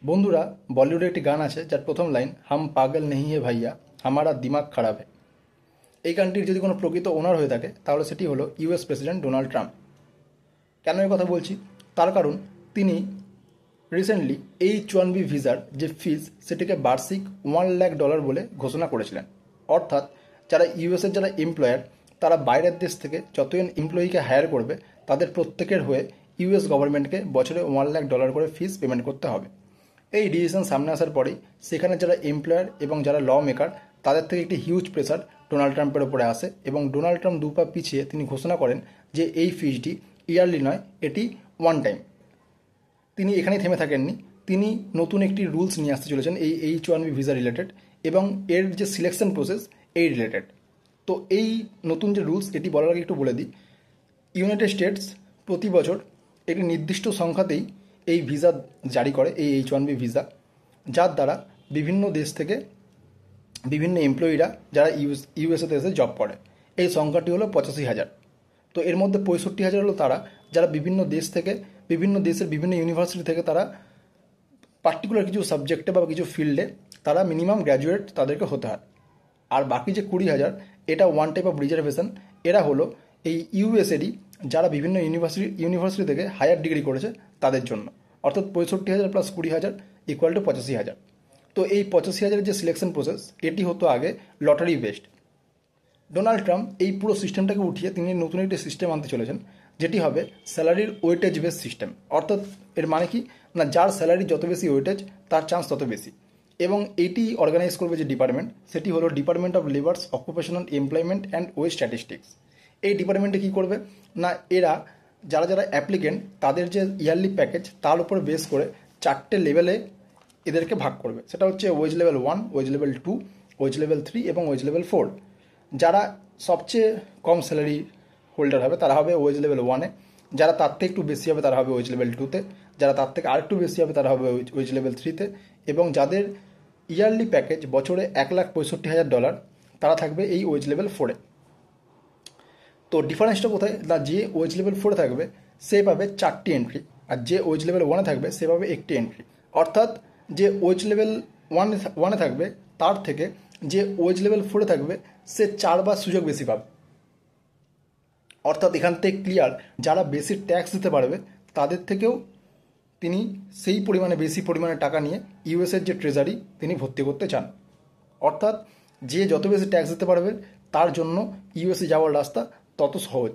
বন্ধুরা, বলিউডে একটি গান আছে যার প্রথম লাইন হাম পাগল নেহি হে ভাইয়া হামারা দিমাগ খারাপ হে। এই গানটির যদি কোনো প্রকৃত ওনার হয়ে থাকে তাহলে সেটি হলো ইউএস প্রেসিডেন্ট ডোনাল্ড ট্রাম্প। কেন এই কথা বলছি? তার কারণ তিনি রিসেন্টলি H-1B ভিসার যে ফিজ সেটিকে বার্ষিক $1,00,000 বলে ঘোষণা করেছিলেন। অর্থাৎ যারা ইউএসের যারা এমপ্লয়ার তারা বাইরের দেশ থেকে যতজন এমপ্লয়িকে হায়ার করবে তাদের প্রত্যেকের হয়ে ইউএস গভর্নমেন্টকে বছরে $1,00,000 করে ফিজ পেমেন্ট করতে হবে। এই ডিসিশন সামনে আসার পরেই সেখানে যারা এমপ্লয়ার এবং যারা ল মেকার তাদের থেকে একটি হিউজ প্রেসার ডোনাল্ড ট্রাম্পের ওপরে আসে এবং ডোনাল্ড ট্রাম্প দুপা পিছিয়ে তিনি ঘোষণা করেন যে এই ফিজটি ইয়ারলি নয়, এটি ওয়ান টাইম। তিনি এখানেই থেমে থাকেননি, তিনি নতুন একটি রুলস নিয়ে আসতে চলেছেন এই H-1B ভিসা রিলেটেড এবং এর যে সিলেকশন প্রসেস এই রিলেটেড। তো এই নতুন যে রুলস এটি বলার আগে একটু বলে দিই, ইউনাইটেড স্টেটস প্রতি বছর একটি নির্দিষ্ট সংখ্যাতেই এই ভিসা জারি করে, এই H-1B ভিসা, যার দ্বারা বিভিন্ন দেশ থেকে বিভিন্ন এমপ্লয়িরা যারা ইউএসএতে এসে জব করে। এই সংখ্যাটি হলো 85,000। তো এর মধ্যে 65,000 হলো তারা যারা বিভিন্ন দেশ থেকে বিভিন্ন দেশের বিভিন্ন ইউনিভার্সিটি থেকে তারা পার্টিকুলার কিছু সাবজেক্টে বা কিছু ফিল্ডে তারা মিনিমাম গ্র্যাজুয়েট তাদেরকে হতে হয়। আর বাকি যে 20,000 এটা ওয়ান টাইপ অফ রিজার্ভেশন। এরা হলো এই ইউএসএরই যারা বিভিন্ন ইউনিভার্সিটি থেকে হায়ার ডিগ্রি করেছে তাদের জন্য। অর্থাৎ 65,000 প্লাস 20,000 ইকুয়াল টু 85,000। তো এই 85,000 যে সিলেকশন প্রসেস এটি হতো আগে লটারি বেসড। ডোনাল্ড ট্রাম্প এই পুরো সিস্টেমটাকে উঠিয়ে তিনি নতুন একটি সিস্টেম আনতে চলেছেন, যেটি হবে স্যালারির ওয়েটেজ বেস সিস্টেম। অর্থাৎ এর মানে কি না, যার স্যালারি যত বেশি ওয়েটেজ তার চান্স তত বেশি। এবং এইটি অর্গানাইজ করবে যে ডিপার্টমেন্ট সেটি হলো department of labours occupational employment and wage statistics. এই ডিপার্টমেন্টে কী করবে না, এরা যারা যারা অ্যাপ্লিকেন্ট তাদের যে ইয়ারলি প্যাকেজ তার উপর বেস করে 4টে লেভেলে এদেরকে ভাগ করবে। সেটা হচ্ছে wage level 1, wage level 2, wage level 3 এবং ওয়েজ লেভেল 4। যারা সবচেয়ে কম স্যালারি হোল্ডার হবে তারা হবে ওয়েজ লেভেল 1-এ, যারা তার থেকে একটু বেশি হবে তারা হবে ওয়েজ লেভেল 2-তে, যারা তার থেকে আরেকটু বেশি হবে তারা হবে ওয়েজ লেভেল 3-তে, এবং যাদের ইয়ারলি প্যাকেজ বছরে $1,65,000 তারা থাকবে এই ওয়েজ লেভেল 4-এ। তো ডিফারেন্সটা কোথায় না, যে ওয়েজ লেভেল 4-এ থাকবে সে পাবে 4টি এন্ট্রি, আর যে ওয়েজ লেভেল 1-এ থাকবে সে পাবে 1টি এন্ট্রি। অর্থাৎ যে ওয়েজ লেভেল 1-এ থাকবে তার থেকে যে ওয়েজ লেভেল 4-এ থাকবে সে 4বার সুযোগ বেশি পাবে। অর্থাৎ এখান থেকে ক্লিয়ার, যারা বেশি ট্যাক্স দিতে পারবে তাদের থেকেও তিনি সেই পরিমাণে বেশি পরিমাণে টাকা নিয়ে ইউএসের যে ট্রেজারি তিনি ভর্তি করতে চান। অর্থাৎ যে যত বেশি ট্যাক্স দিতে পারবে তার জন্য ইউএসএ যাওয়ার রাস্তা তত সহজ।